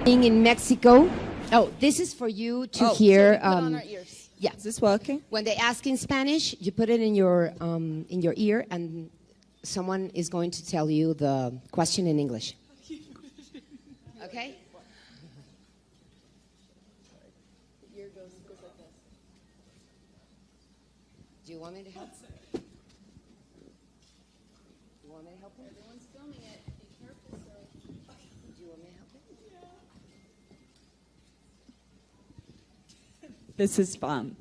Being in Mexico. Oh, this is for you to hear. So we put on our ears. Yeah. Is this working? When they ask in Spanish, you put it in your ear, and someone is going to tell you the question in English. Okay? The ear goes like this. Do you want me to help? Do you want me to help him? Everyone's filming it. Be careful, sir. Do you want me to help him? This is fun.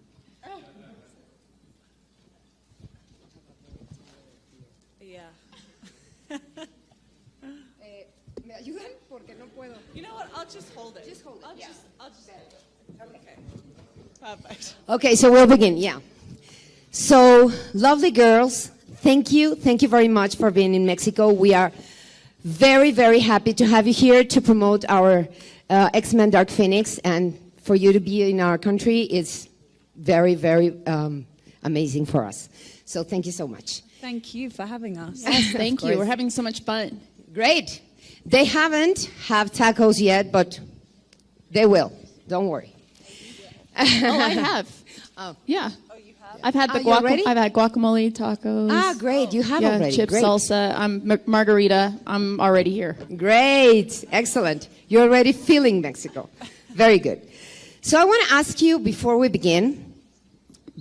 Yeah. ¿Me ayudan? Porque no puedo. You know what? I'll just hold it. Just hold it. I'll Yeah. just okay. Perfect. Okay, so we'll begin. Yeah. So, lovely girls, thank you very much for being in Mexico. We are very, very happy to have you here to promote our X-Men Dark Phoenix, and for you to be in our country is very, very amazing for us. So thank you so much. Thank you for having us. Yes, thank you. course. We're having so much fun. Great. They haven't have tacos yet, but they will. Don't worry. Oh, I have. Oh. Yeah. Oh, you have? I've had the you already? I've had guacamole tacos. Ah, great. You have yeah, already. chips, Great. salsa. I'm margarita. I'm already here. Great. Excellent. You're already feeling Mexico. Very good. So I want to ask you before we begin,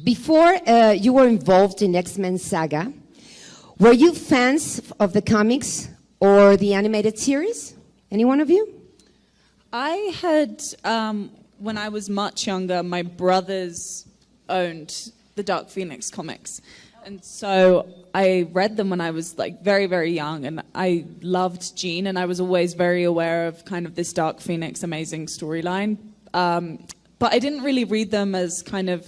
before you were involved in X-Men Saga, were you fans of the comics or the animated series? Any one of you? I had, when I was much younger, my brothers owned the Dark Phoenix comics. And so I read them when I was like very, very young, and I loved Jean, and I was always very aware of kind of this Dark Phoenix amazing storyline. But I didn't really read them as kind of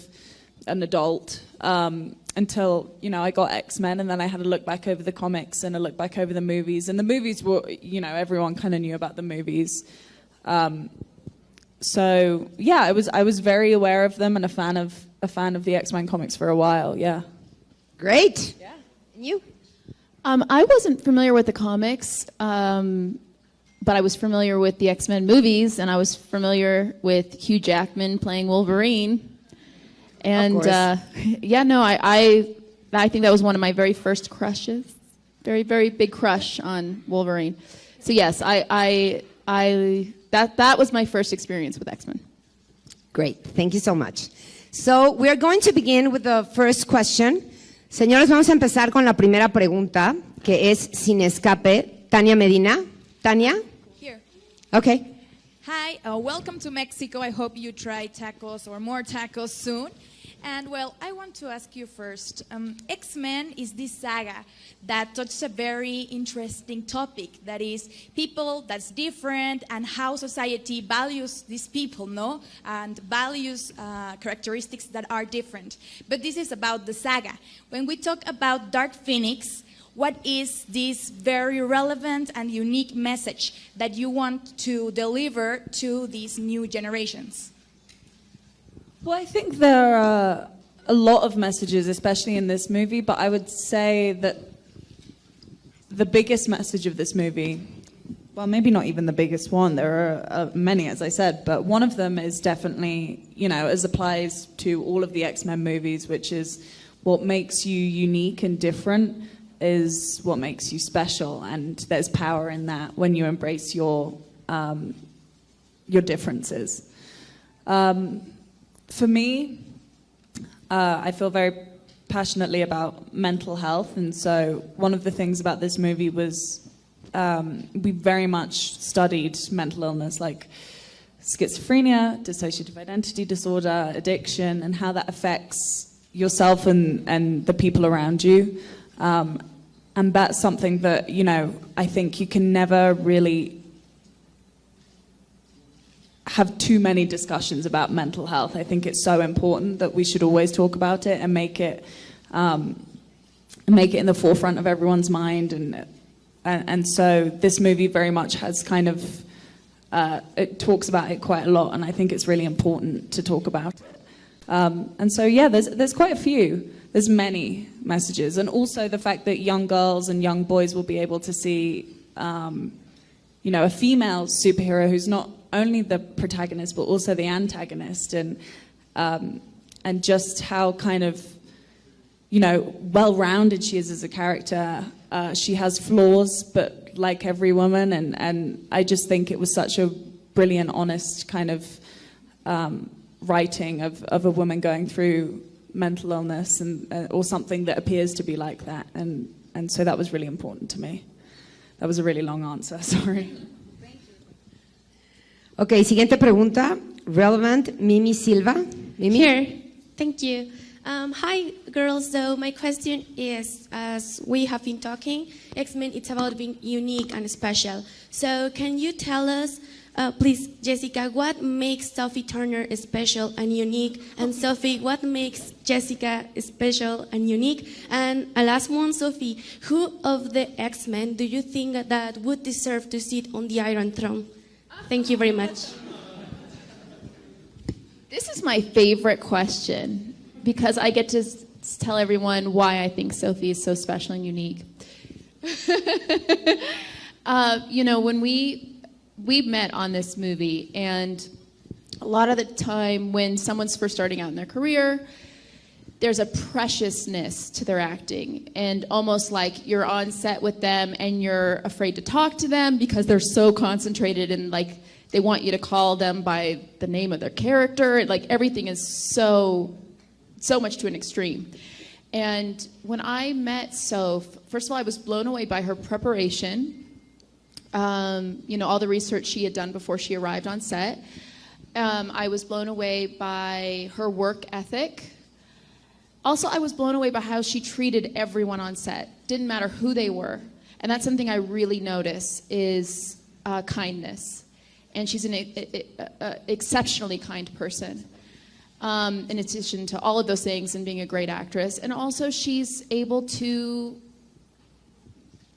an adult until, you know, I got X-Men, and then I had a look back over the comics and a look back over the movies. And the movies were, you know, everyone kind of knew about the movies. So yeah, I was very aware of them and a fan of the X-Men comics for a while. Yeah. Great. Yeah. And you? I wasn't familiar with the comics, but I was familiar with the X-Men movies, and I was familiar with Hugh Jackman playing Wolverine. And yeah, no, I think that was one of my very first crushes, very, very big crush on Wolverine. So yes, that was my first experience with X-Men. Great. Thank you so much. So we're going to begin with the first question. Señores, vamos a empezar con la primera pregunta, que es sin escape. Tania Medina. Tania? Here. Okay. Hi, welcome to Mexico. I hope you try tacos or more tacos soon. And well, I want to ask you first, X-Men is this saga that touches a very interesting topic, that is people that's different and how society values these people, no? And values characteristics that are different. But this is about the saga. When we talk about Dark Phoenix, what is this very relevant and unique message that you want to deliver to these new generations? Well, I think there are a lot of messages, especially in this movie, but I would say that the biggest message of this movie, well, maybe not even the biggest one, there are many, as I said, but one of them is definitely, you know, as applies to all of the X-Men movies, which is what makes you unique and different is what makes you special, and there's power in that when you embrace your differences. For me, I feel very passionately about mental health, and so one of the things about this movie was we very much studied mental illness, like schizophrenia, dissociative identity disorder, addiction, and how that affects yourself and the people around you. And that's something that, you know, I think you can never really have too many discussions about mental health. I think it's so important that we should always talk about it and make it in the forefront of everyone's mind. And so this movie very much has kind of it talks about it quite a lot, and I think it's really important to talk about it. And so yeah, there's quite a few. There's many messages, and also the fact that young girls and young boys will be able to see, you know, a female superhero who's not only the protagonist but also the antagonist, and just how kind of, you know, well-rounded she is as a character. She has flaws, but like every woman, and I just think it was such a brilliant, honest kind of writing of a woman going through mental illness or something that appears to be like that, and so that was really important to me. That was a really long answer, sorry. Ok, siguiente pregunta. Relevant, Mimi Silva. Mimi? Here. Thank you. Hi, girls. So my question is, as we have been talking, X-Men, it's about being unique and special. So can you tell us, please, Jessica, what makes Sophie Turner special and unique? And Sophie, what makes Jessica special and unique? And a last one, Sophie, who of the X-Men do you think that would deserve to sit on the Iron Throne? Thank you very much. This is my favorite question because I get to tell everyone why I think Sophie is so special and unique. You know, when we met on this movie, and a lot of the time when someone's first starting out in their career, there's a preciousness to their acting, and almost like you're on set with them and you're afraid to talk to them because they're so concentrated and like they want you to call them by the name of their character. Like everything is so much to an extreme. And when I met Soph, first of all, I was blown away by her preparation. You know, all the research she had done before she arrived on set. I was blown away by her work ethic. Also, I was blown away by how she treated everyone on set. Didn't matter who they were. And that's something I really notice is kindness. And she's an exceptionally kind person. In addition to all of those things and being a great actress. And also she's able to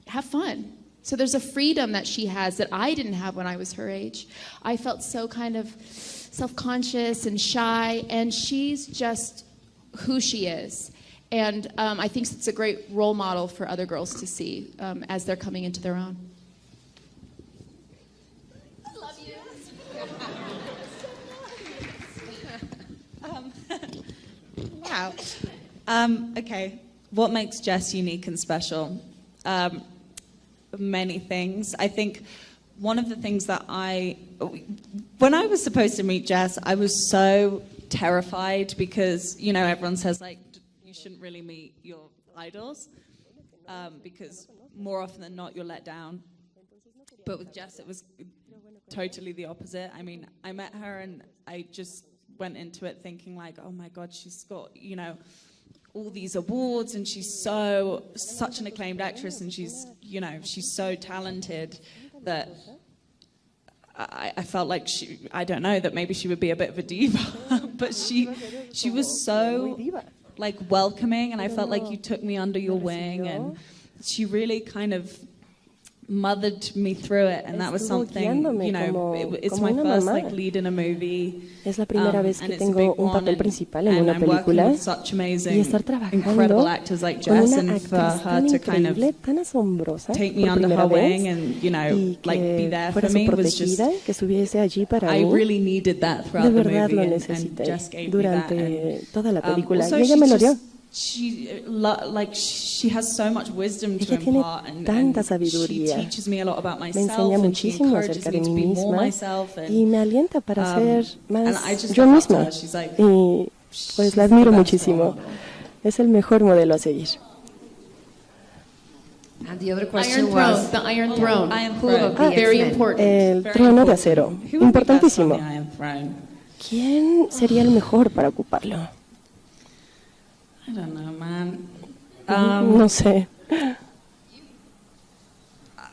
have fun. So there's a freedom that she has that I didn't have when I was her age. I felt so kind of self-conscious and shy, and she's just who she is. And I think it's a great role model for other girls to see as they're coming into their own. I love you. Wow. Okay, what makes Jess unique and special? Many things. I think one of the things that when I was supposed to meet Jess, I was so terrified because, you know, everyone says, like, you shouldn't really meet your idols because more often than not, you're let down. But with Jess, it was totally the opposite. I mean, I met her and I just went into it thinking like, oh my God, she's got, you know, all these awards and she's such an acclaimed actress and she's, you know, she's so talented that I felt like I don't know, that maybe she would be a bit of a diva, but she was so like welcoming, and I felt like you took me under your wing, and she really kind of mothered me through it, and that was something, you know, it's my first like lead in a movie. Es la primera vez que tengo un papel principal en una película y estar trabajando con una actriz tan increíble, tan asombrosa por primera vez, y que fuera su protegida, que estuviese allí para mí. De verdad lo necesité durante toda la película y ella me lo dio. She has so much wisdom to Ella tiene impart, tanta and sabiduría. she teaches me a lot about Me myself, enseña and she muchísimo encourages acerca me de to mí be more misma myself, y me alienta para ser más yo look up to misma. her. She's like, Y pues la admiro muchísimo. Es el mejor modelo a seguir. And the other question Iron was Throne, the Iron Throne. who of the Very X-Men? important. El Very trono de important. acero. Who would be best on Importantísimo. the Iron Throne? ¿Quién sería el mejor para ocuparlo? I don't know, man. No sé.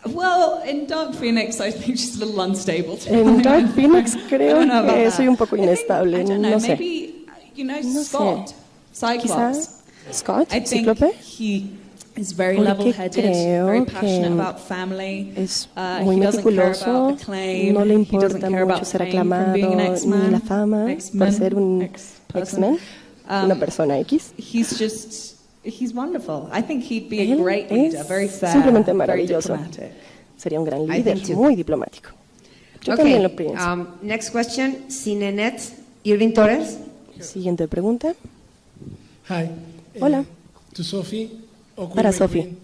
Well, in Dark Phoenix, I think she's a little unstable. En Dark Phoenix creo I don't know about que that. soy un poco I think- inestable. I don't know, No sé. maybe, you know, No Scott, sé. Quizá Cyclops. Scott, I think Cíclope. he is very Porque level-headed, creo very que passionate about family. es muy He doesn't care meticuloso, about acclaim. no le He doesn't importa care about mucho ser fame from aclamado being an ni X-Man, la fama por ser un X-Men, una persona X. He's wonderful. I think he'd be a Él great leader, es very fair, simplemente very maravilloso. diplomatic. Sería un gran I líder, think too. muy diplomático. Yo también lo pienso. Next question, Cinenet, Irving Torres. Siguiente pregunta. Hi. Hola. To Sophie. Para Sophie.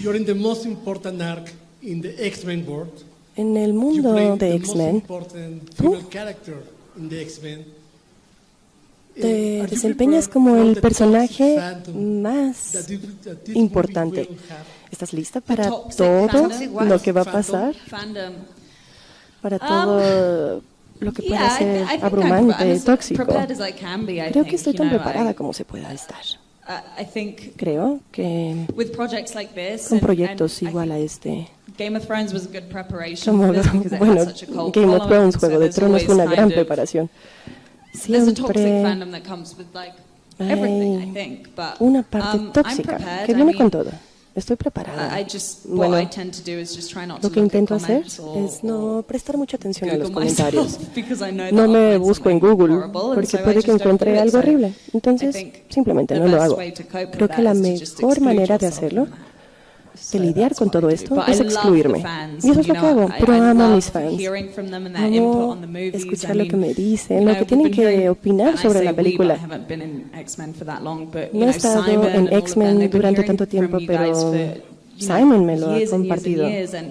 You're in the most important arc in the X-Men world. En el mundo de X-Men, tú te desempeñas como el personaje más importante. ¿Estás lista para todo lo que va a pasar? Para todo lo que pueda ser abrumante, tóxico. Creo que estoy tan preparada como se pueda estar. Creo que con proyectos igual a este, como, bueno, Game of Thrones, Juego de Tronos, fue una gran preparación. Siempre hay una parte tóxica que viene con todo. Estoy preparada. Bueno, lo que intento hacer es no prestar mucha atención a los comentarios. No me busco en Google porque puede que encuentre algo horrible. Entonces, simplemente no lo hago. Creo que la mejor manera de hacerlo, de lidiar con todo esto, es excluirme. Y eso es lo que hago, pero amo a mis fans. Amo escuchar lo que me dicen, lo que tienen que opinar sobre la película. No he estado en X-Men durante tanto tiempo, pero Simon me lo ha compartido.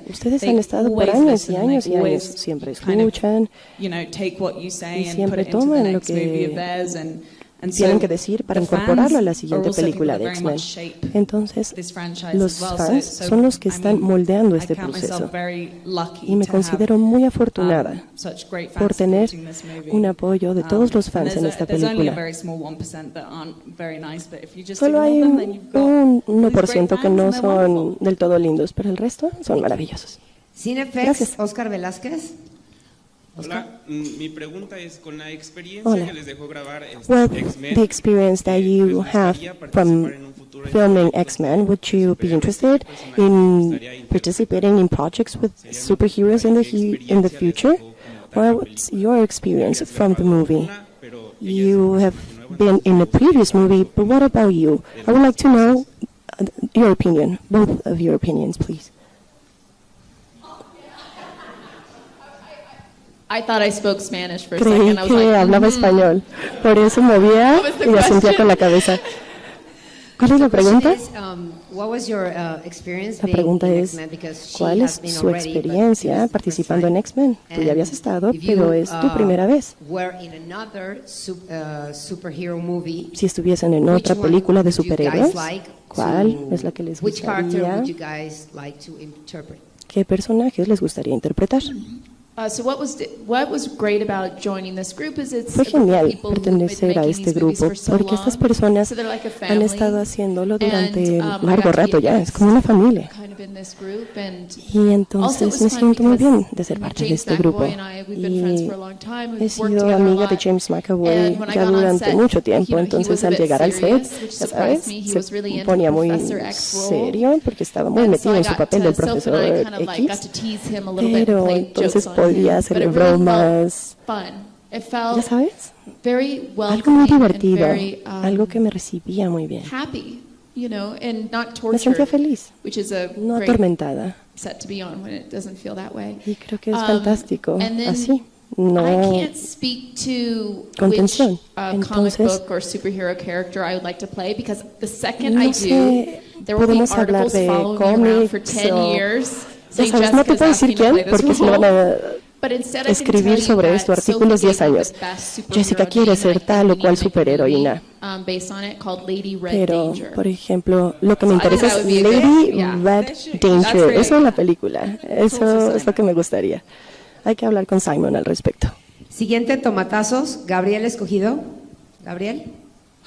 Ustedes han estado por años y años y años. Siempre escuchan y siempre toman lo que tienen que decir para incorporarlo a la siguiente película de X-Men. Entonces, los fans son los que están moldeando este proceso. Y me considero muy afortunada por tener un apoyo de todos los fans en esta película. Solo hay un 1% que no son del todo lindos, pero el resto son maravillosos. Cinefex, Oscar Velázquez. Hola, mi pregunta es con la experiencia Hola. que les dejó grabar With the experience that you have from filming X-Men, would you be interested in participating in projects with superheroes in the future? What's your experience from the movie? You have been in a previous movie, but what about you? I would like to know your opinion, both of your opinions, please. I thought I spoke Spanish for a Creí second. I was que like, hablaba español, por eso movía y asentía con la cabeza. ¿Cuál es la pregunta? La pregunta es, ¿cuál es su experiencia participando en X-Men? Tú ya habías estado, pero es tu primera vez. Si estuviesen en otra película de superhéroes, ¿cuál es la que les gustaría? ¿Qué personajes les gustaría interpretar? Fue genial pertenecer a este grupo, porque estas personas han estado haciéndolo durante largo rato ya, es como una familia. Y entonces me siento muy bien de ser parte de este grupo. Y he sido amiga de James McAvoy ya durante mucho tiempo, entonces al llegar al set, ya sabes, se ponía muy serio porque estaba muy metido en su papel del profesor X, pero entonces podía hacerle bromas, ya sabes, algo muy divertido, algo que me recibía muy bien. Me sentía feliz, no atormentada. Y creo que es fantástico, así, no con tensión. Entonces, no sé, podemos hablar de cómics o, ya sabes, no te puedo decir quién, porque se van a escribir sobre esto artículos 10 años. Jessica quiere ser tal o cual superheroína. Pero, por ejemplo, lo que me interesa es Lady Red Danger. Eso es la película. Eso es lo que me gustaría. Hay que hablar con Simon al respecto. Siguiente, tomatazos. Gabriel Escogido. Gabriel.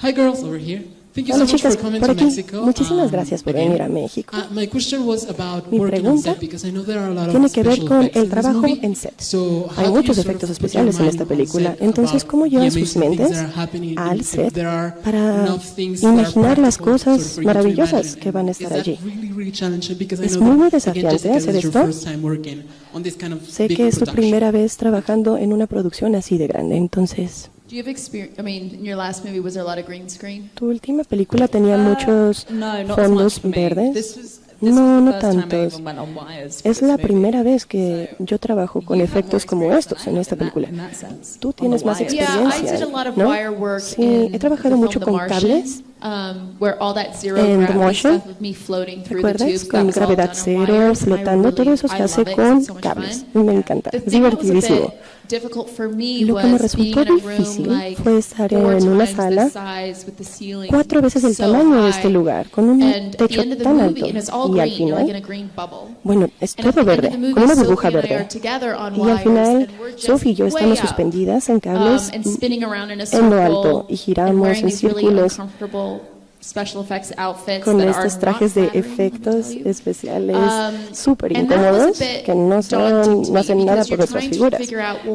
Hi girls, over here. Thank you so Hola much chicas, for coming por to aquí. Mexico. Muchísimas gracias por venir a México. My question was about Mi working on pregunta set because I know there are a lot of tiene que ver special con effects el in this trabajo movie. en set. So how Hay do muchos you sort efectos of put especiales your en esta mind on película. set Entonces, about ¿cómo the llevan sus amazing things mentes that are happening al if set there are para enough things that are imaginar las practical cosas sort of for you to maravillosas imagine? que van a Is estar that allí? really challenging? Because I Es know muy that, again, desafiante Jessica, hacer this is esto. your first time working on this kind of Sé big que es tu production. primera vez trabajando en una producción así de grande, entonces... Do you have experience? I mean, in your last movie, was there a lot of green screen? Tu última película tenía muchos No, not as much fondos for me. verdes. No, no tantos. Es la primera vez que yo trabajo con efectos como estos en esta película. Tú tienes más experiencia, ¿no? Sí, he trabajado mucho con cables. En The Martian, ¿te acuerdas? Con gravedad cero, flotando, todo eso se hace con cables. Me encanta, es divertidísimo. Lo que me resultó difícil fue estar en una sala 4 veces el tamaño de este lugar, con un techo tan alto. Y al final, bueno, es todo verde, con una burbuja verde. Y al final, Sophie y yo estamos suspendidas en cables en lo alto y giramos en círculos con estos trajes de efectos especiales súper incómodos que no hacen nada por nuestras figuras.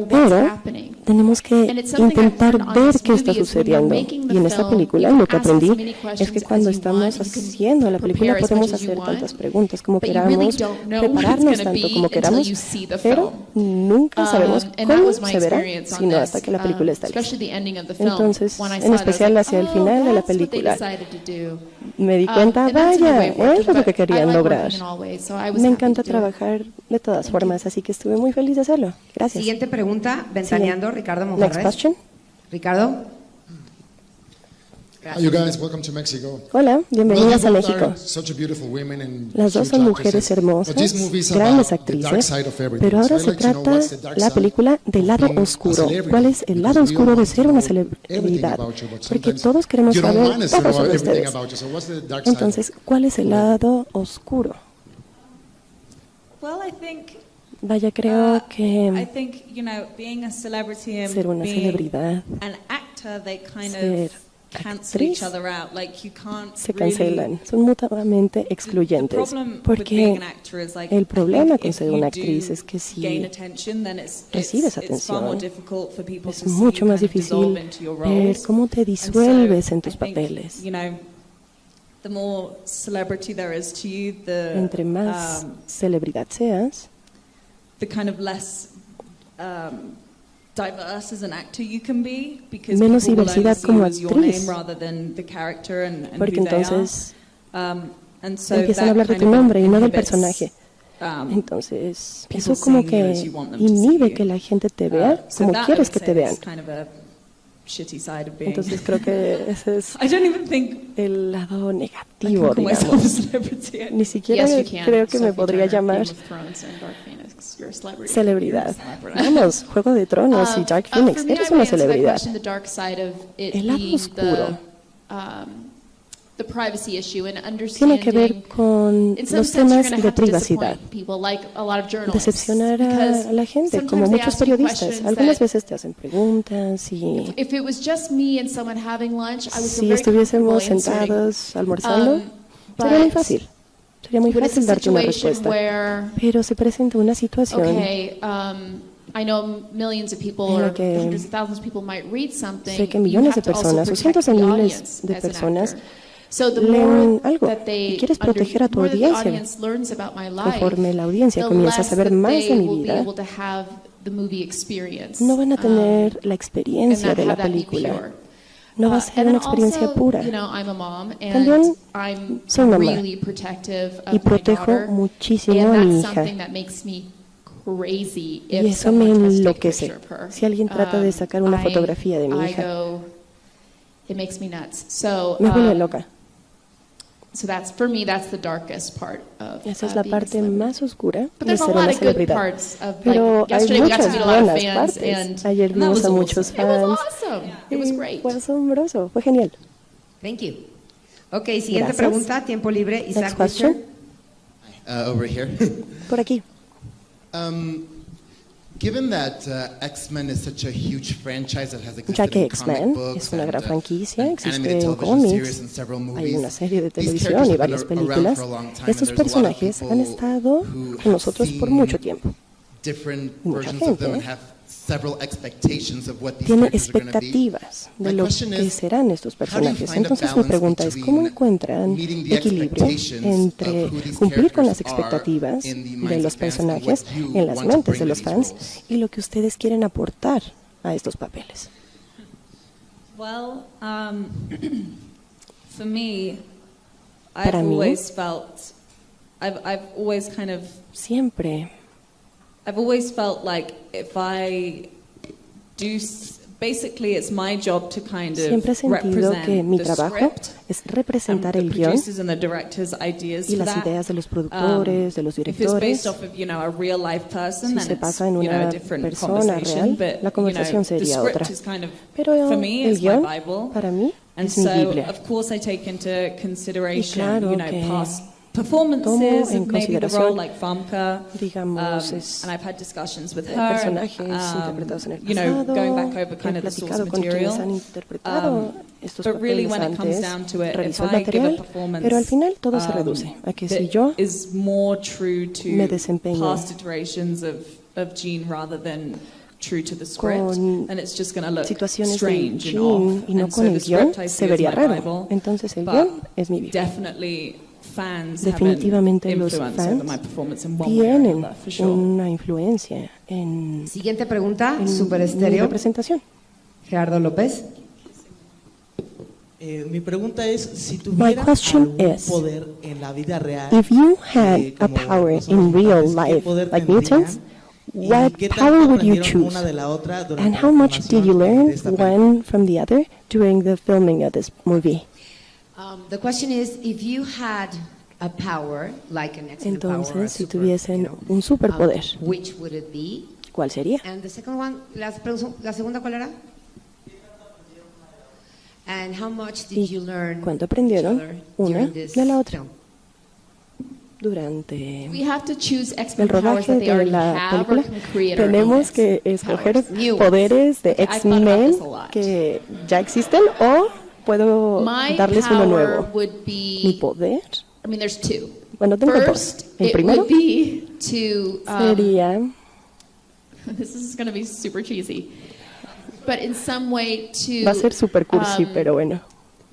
Pero tenemos que intentar ver qué está sucediendo. Y en esta película lo que aprendí es que cuando estamos haciendo la película podemos hacer tantas preguntas como queramos, prepararnos tanto como queramos, pero nunca sabemos cómo se verá sino hasta que la película está lista. Entonces, en especial hacia el final de la película, me di cuenta, vaya, eso es lo que querían lograr. Me encanta trabajar de todas formas, así que estuve muy feliz de hacerlo. Gracias. Siguiente pregunta, ventaneando, Ricardo Monjarres. Next question. Ricardo. Hi, you guys, welcome to Mexico. Hola, bienvenidas a México. Las dos son mujeres hermosas, grandes actrices, pero ahora se trata la película del lado oscuro. ¿Cuál es el lado oscuro de ser una celebridad? Porque todos queremos saber todo sobre ustedes. Entonces, ¿cuál es el lado oscuro? Vaya, creo que ser una celebridad, ser actriz, se cancelan, son mutuamente excluyentes, porque el problema con ser una actriz es que si recibes atención, es mucho más difícil ver cómo te disuelves en tus papeles. Entre más celebridad seas, menos diversidad como actriz, porque entonces empiezan a hablar de tu nombre y no del personaje. Entonces, eso como que inhibe que la gente te vea como quieres que te vean. Entonces creo que ese es el lado negativo, digamos. Ni siquiera creo que me podría llamar celebridad. Vamos, Juego de Tronos y Dark Phoenix, eres una celebridad. El lado oscuro tiene que ver con los temas de privacidad. Decepcionar a la gente, como muchos periodistas. Algunas veces te hacen preguntas y si estuviésemos sentados almorzando, sería muy fácil. Sería muy fácil darte una respuesta. Pero se presenta una situación en la que sé que millones de personas o cientos de miles de personas leen algo y quieres proteger a tu audiencia. Conforme la audiencia comienza a saber más de mi vida, no van a tener la experiencia de la película. No va a ser una experiencia pura. También soy mamá y protejo muchísimo a mi hija. Y eso me enloquece. Si alguien trata de sacar una fotografía de mi hija, me vuelve loca. Esa es la parte más oscura de ser una celebridad. Pero hay muchas buenas partes. Ayer vimos a muchos fans. Fue asombroso, fue genial. Thank you. Ok, siguiente pregunta, tiempo libre. Next question. Over here. Por aquí. Given that X-Men is such a huge franchise that has Ya que existed in comic X-Men books es una gran and, franquicia, existe animated en television series cómics, and several hay movies, una serie de these televisión characters y have varias been around películas. for a long time, Estos and there's a lot of personajes people han estado who con nosotros por mucho tiempo. Different Mucha versions of them and gente have several expectations of what these tiene characters are going to be. expectativas de lo que serán estos How do you personajes. find a Entonces mi balance pregunta es, ¿cómo between encuentran meeting the equilibrio expectations entre of who these cumplir con las characters are expectativas in the de minds los of fans and what personajes you en las want to mentes bring de to los these fans roles? y lo que ustedes quieren aportar a estos papeles? Well, for me, Para I've mí, always felt I've always kind of Siempre. I've always felt like if I do, basically it's my job to kind Siempre he of sentido que mi represent the trabajo script es representar and el the guión producers and the directors' ideas y for las that. ideas de los productores, de los If it's directores. based off of, a real life person, Si then se it's, pasa en a una different persona conversation. real, But, la conversación the sería script otra. is kind of, Pero for me, el it's my guión, Bible. para mí, And es mi so, Biblia. of course, I take into consideration, claro que past tomo performances en of maybe the consideración, role like Famke, digamos, and I've had discussions with her, personajes interpretados en el pasado, going back over he kind of the source platicado con quienes han material. interpretado estos But really, papeles when it comes antes, down to it, if revisó el I give a material, performance pero al final todo se reduce a que si that yo is more true to me desempeño past iterations of Jean rather than true to the script, con and it's just going to look situaciones de strange and Jean off. y no And con so el the guión, script I se see as vería my raro. Bible, Entonces el but guión es mi Biblia. definitely fans Definitivamente have an los influence over my fans performance in one way or tienen another, for sure. una influencia en, Siguiente pregunta, en super mi estéreo. representación. Gerardo López. Mi pregunta es, si My tuviera question algún is, poder en la vida real, if you had a como power los in real mutantes, ¿qué life, poder like tendrían? mutants, ¿Y what qué tanto power would you aprendieron choose? una de la otra durante And la how much did you filmación learn de esta película? one from the other during the filming of this movie? The question is, if you had a power, like an X-Men power, or a Entonces, si super, tuviesen un superpoder, which would it be? ¿cuál sería? And the second one, la segunda, ¿cuál era? And how much did you learn ¿Cuánto aprendieron each other una during this de la otra film? durante We have to choose el X-Men powers rodaje that they de already la have or película? can create our own Tenemos que escoger powers. New ones. poderes de Okay, I've thought about X-Men this a lot. que ya existen o puedo My darles uno power nuevo. would Mi be, poder, I mean, there's two. bueno, tengo First, dos. El it primero would be to, sería this is going to be super cheesy, but in some way to va a ser super cursi, pero bueno.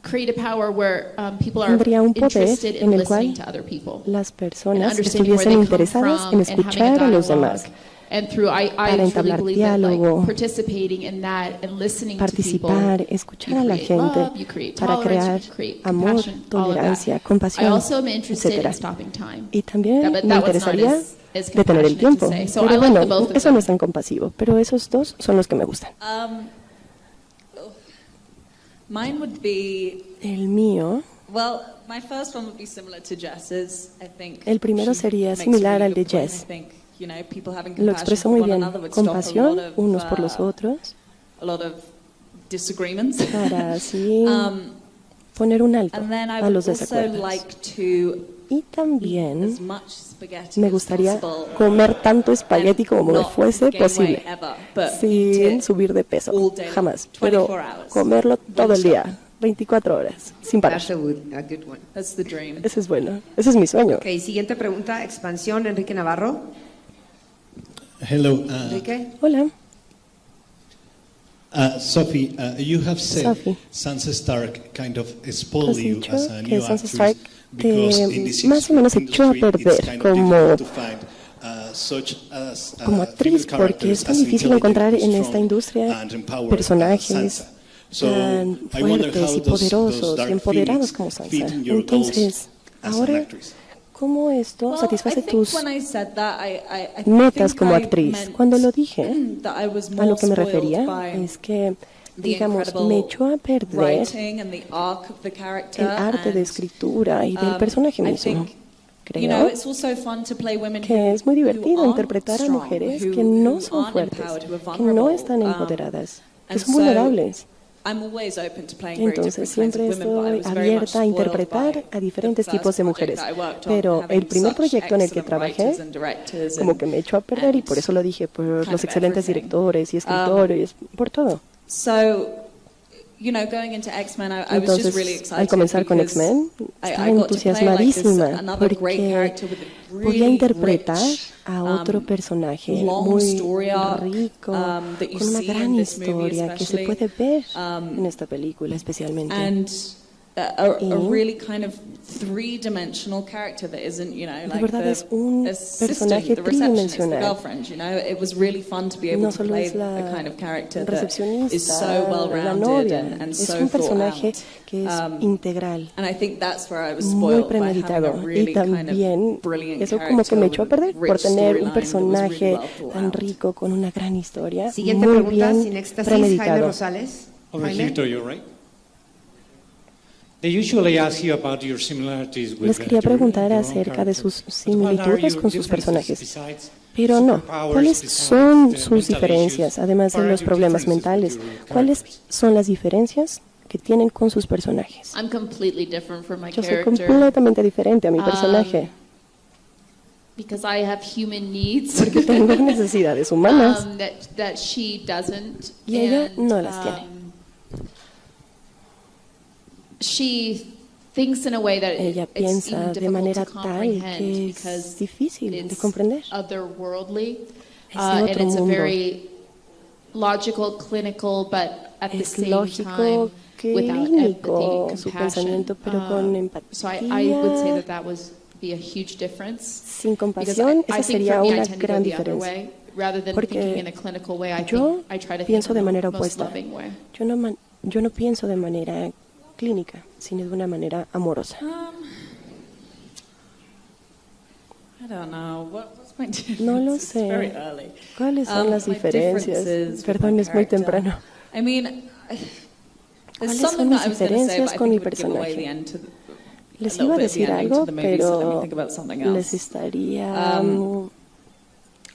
create a power where people are Tendría un poder interested in en el cual listening to other people. las and personas understanding where estuviesen they come interesadas from en and having escuchar a los dialogue. demás, And through, I para truly entablar believe that diálogo, like participating in that and listening to people, participar, escuchar you a la create gente love, you create para crear tolerance, you create amor, compassion, all of that. tolerancia, I compasión, also am interested etc. in stopping time. Y también But me that was not interesaría as detener el compassionate tiempo. to say. So I Pero like the both bueno, of eso them. no es tan compasivo, pero esos dos son los que me gustan. Mine would be, El mío, well, my first one would be similar to Jess's. I think el primero she sería makes a similar really al de good point. Jess. I think, people having Lo compassion expresó for muy one bien, another would stop compasión a lot of, unos por los otros, a lot of disagreements. para así poner un alto And then I a would los also desacuerdos. like to Y eat también as much spaghetti me as gustaría possible comer tanto espagueti como me not fuese gain posible, weight ever, but sin eat it subir de peso, all day long, jamás. 24 Pero hours. comerlo todo el Non-stop. día, 24 horas, sin parar. That's a good one. That's the dream. Ese es bueno, ese es mi sueño. Ok, siguiente pregunta, expansión, Enrique Navarro. Hello. Enrique. Hola. Sophie, you have said Sophie. Sansa Stark kind of Has spoiled you dicho as a que new Sansa actress Stark because te in this más o menos echó a industry it's perder kind of como, difficult to find such as como actriz, porque es tan difícil encontrar en esta industria personajes tan fuertes y poderosos y empoderados como Sansa. Entonces, ahora, ¿cómo esto Well, satisface I think tus when I said that, I metas think como I actriz? meant Cuando lo dije, that I was a more lo que me spoiled refería by es que, the digamos, incredible me echó a perder writing and the arc of the character el arte de and, escritura y del personaje I mismo. think, Creo it's also fun to play women que es muy who divertido aren't interpretar a strong, mujeres who que no son aren't fuertes, empowered, who are que no vulnerable. están empoderadas, que and son so vulnerables. I'm always open to playing very Entonces different kinds siempre of women, but I estoy was very much abierta a spoiled interpretar by a diferentes the tipos first de project mujeres. that I worked on, Pero having el primer such proyecto en el que excellent trabajé writers and directors como and- que me echó a perder y por eso lo dije, por kind los of excelentes everything. directores y escritores, por todo. So, going into X-Men, I was just Entonces, really excited al comenzar con because X-Men, I estaba got to play entusiasmadísima another great porque character with a podía really interpretar rich, a otro personaje long muy story arc, rico, that you con una see in gran this movie historia que se especially. puede ver en esta película especialmente. And a really kind of three-dimensional character that isn't, you know, like verdad es un the assistant, personaje the receptionist, the tridimensional. girlfriend, you know. It was really fun to be able No to solo play es the la kind of character that is recepcionista, so la well-rounded novia. and Es so un thought personaje out. que es integral, And I think that's where I was muy spoiled by having a premeditado. really Y kind también of brilliant eso como que me echó a character perder with por rich tener un storyline that was really personaje well thought tan out. rico, con una gran historia, Siguiente muy pregunta, sin bien éxtasis, Jaime premeditado. Rosales. Over Jaime. here to you, right? They usually ask you about your similarities with Les quería preguntar acerca de sus similitudes con sus personajes, pero no. ¿Cuáles son sus diferencias, además de los problemas mentales? ¿Cuáles son las diferencias que tienen con sus personajes? I'm completely different from my Yo soy character. completamente diferente a mi personaje, Because I have human needs. porque tengo necesidades humanas that she doesn't. y ella and, no las tiene. She thinks in a way that Ella it's piensa even de difficult manera to tal comprehend que es because difícil de it's comprender. otherworldly, Es de and otro it's a mundo. very logical, clinical, but at the Es same lógico, time without clínico empathy, su compassion. pensamiento, pero con empatía. So I would say that was be a huge difference. Sin Because compasión, esa I think sería for me, I una tend to go gran the other diferencia. way. Rather than Porque thinking in a clinical way, yo I try to pienso think de in manera the most opuesta. loving way. Yo no pienso de manera clínica, sino de una manera amorosa. I don't know. What's my difference? No lo It's very sé. early. ¿Cuáles son las My diferencias? differences with Perdón, my es muy character. temprano. I mean, ¿Cuáles there's son something mis that I was going to say, diferencias but I con think mi it would give away personaje? the end to Les a iba a little bit decir the ending to algo, the movie, so let me pero think about something les else. estaría I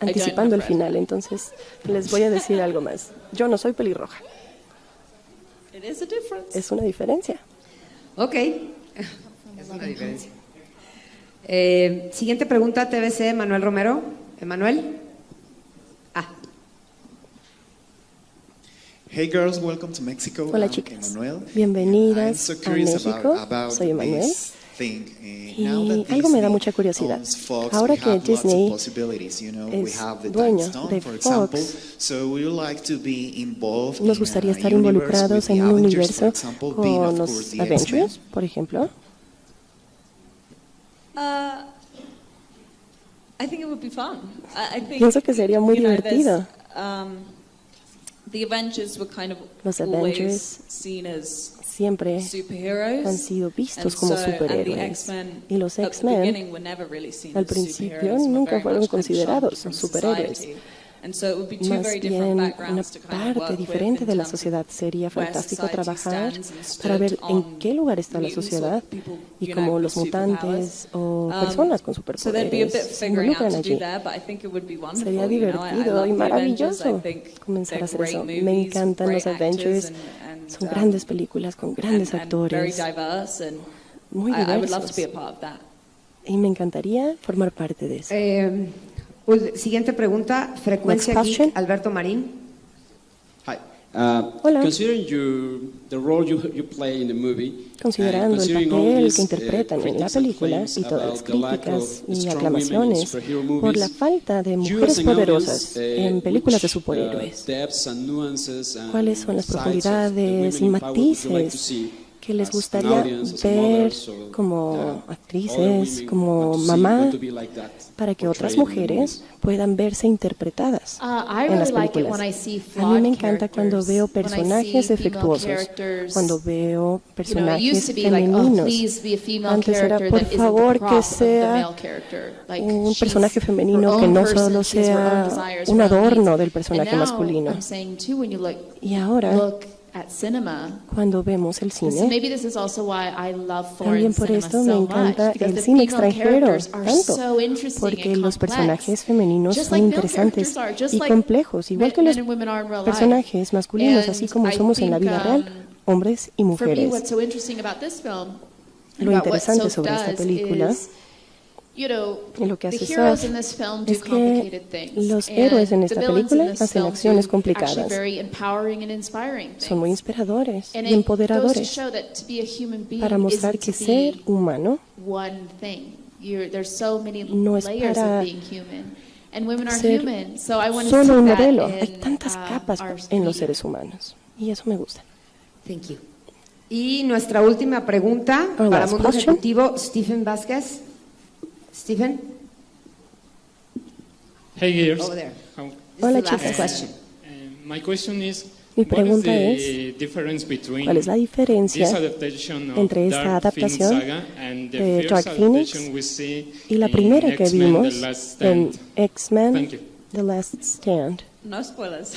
anticipando el don't have final, entonces les voy a decir algo más. Yo no soy pelirroja, It is a difference. es una diferencia. Ok, es una diferencia. Siguiente pregunta, TBC, Manuel Romero. Emanuel. Hey girls, welcome to Mexico. Hola I'm chicas, Emmanuel. bienvenidas I'm so a curious México. about Soy Emanuel. this thing. Now Y that algo me da Disney mucha curiosidad. owns Fox, Ahora we que have lots of Disney possibilities, you know. We es have the dueño Time Stone, de for example. Fox, So we would like to be involved nos in gustaría a estar universe involucrados with en the un Avengers, for universo example, being, con of los course, the Avengers, X-Men. por ejemplo. I think it would be fun. I think, Pienso que sería muy you know, divertido. The Avengers were kind of Los always Avengers seen as siempre superheroes, han sido vistos and como so- and the superhéroes. X-Men Y los at the X-Men beginning were never really seen al as principio superheroes, were nunca very fueron much kind of considerados shunned from superhéroes. society. And so it would be two Más very bien different una backgrounds to kind of parte work with diferente in de la terms of sociedad. Sería where fantástico society trabajar stands and para ver stood en on qué lugar está la mutants or sociedad people, y you cómo know, los with mutantes superpowers. o personas con So there'd be a bit superpoderes se figuring out involucran to do allí. there, but I think it would be wonderful. Sería you know. I divertido love y the Avengers. I maravilloso think comenzar a they're hacer great eso. movies, Me encantan great los Avengers, actors and, son grandes películas con grandes and very actores, diverse, and muy I would love to diversos. be a part of that. Y me encantaría formar parte de eso. Siguiente pregunta, frecuencia Next geek, question. Alberto Marín. Hi. Hola. Considering the role you play in the movie, Considerando el considering all papel these, que interpretan en la critics and película claims y todas las about the lack críticas of y strong aclamaciones women in superhero movies, por la falta de you mujeres as an poderosas audience, en películas de which, superhéroes, depths and nuances and cuáles son las sides of the profundidades y women in power would you like to matices see que les as an gustaría audience, as a ver mothers, or, como other actrices, women como want to see, mamá, want to be like that, para que otras portrayed in mujeres puedan verse interpretadas I en las really like it películas. when I see A mí flawed me encanta cuando characters, veo when I see personajes female defectuosos, characters. cuando veo You know, it personajes used to be like, oh, femeninos. please be a female Antes era, character por that isn't favor, the que prop of the sea male character. Like, un she's personaje her femenino own que no person, solo she has her own sea desires, un her own adorno needs. del personaje And now, masculino. I'm saying too, when you look Y ahora, at cinema, cuando vemos el so cine, maybe this is also why I love también foreign por cinema esto me so encanta much, because el the cine female extranjero characters are tanto, so interesting porque and los complex. personajes femeninos Just son like male interesantes characters are, just y like complejos, igual que men los and women are in real life. personajes masculinos, And así como I somos en la think, vida real, hombres y For me, mujeres. what's so interesting about this film, Lo about what interesante Soap sobre esta does película is, you know, y lo que the hace heroes Soap in this film do es que complicated things. los and héroes en the esta villains in película this hacen film acciones do complicadas. actually very empowering and inspiring things. Son muy inspiradores And y it goes to empoderadores show that to be a human being para mostrar isn't que to ser be humano one thing. There's so many no es layers para of being human. And women are ser human. So I want to solo see un that modelo. in, Hay tantas capas our en los media. seres humanos y eso me gusta. Thank you. Y nuestra última pregunta Our para last Mundo question. Ejecutivo, Stephen Vázquez. Stephen? Hey, girls. Over there. Hola, This is the last chicas. question. My question is, Mi what is pregunta the es, difference between ¿cuál es la diferencia this adaptation of entre esta Dark Phoenix adaptación Saga and the de first Dark Phoenix adaptation we see y la in primera que X-Men: vimos The Last en Stand? X-Men Thank you. The Last Stand? No spoilers.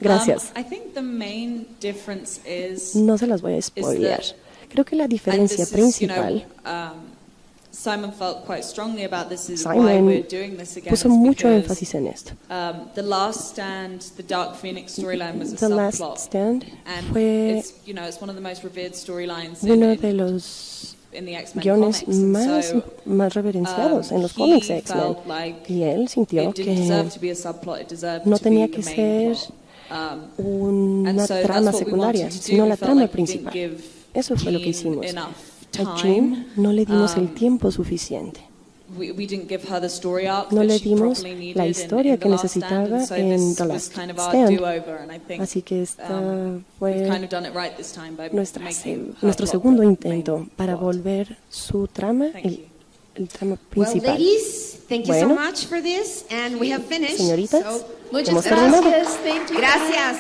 Gracias. I think the main difference is No se las voy a spoilear. Creo que la diferencia principal, Simon felt quite strongly about this is why we're Simon doing this again. puso is mucho because, énfasis en esto. The Last Stand, the Dark Phoenix storyline was a The Last subplot. Stand And fue it's, it's one of the most revered storylines uno de los in the X-Men guiones comics. And más reverenciados en los he cómics de X-Men. felt like Y él sintió it didn't deserve que to be a subplot, it deserved no to be tenía the que main ser plot. una And so trama that's what we secundaria, wanted to do. sino We la felt trama like we didn't principal. give Eso fue lo que Jean hicimos. enough A Jean no le dimos el Um, tiempo suficiente. We didn't give her the story arc No that le she dimos properly needed la in historia The que Last Stand, necesitaba and so en this The was Last kind of our Stand. do-over, and I think Así que esta we've fue kind of done it right this time by making her nuestro plot segundo the intento main para plot. volver su trama el trama Well, principal. ladies, thank you so Bueno, much for this, and we have finished. señoritas, So, hemos terminado. Gracias.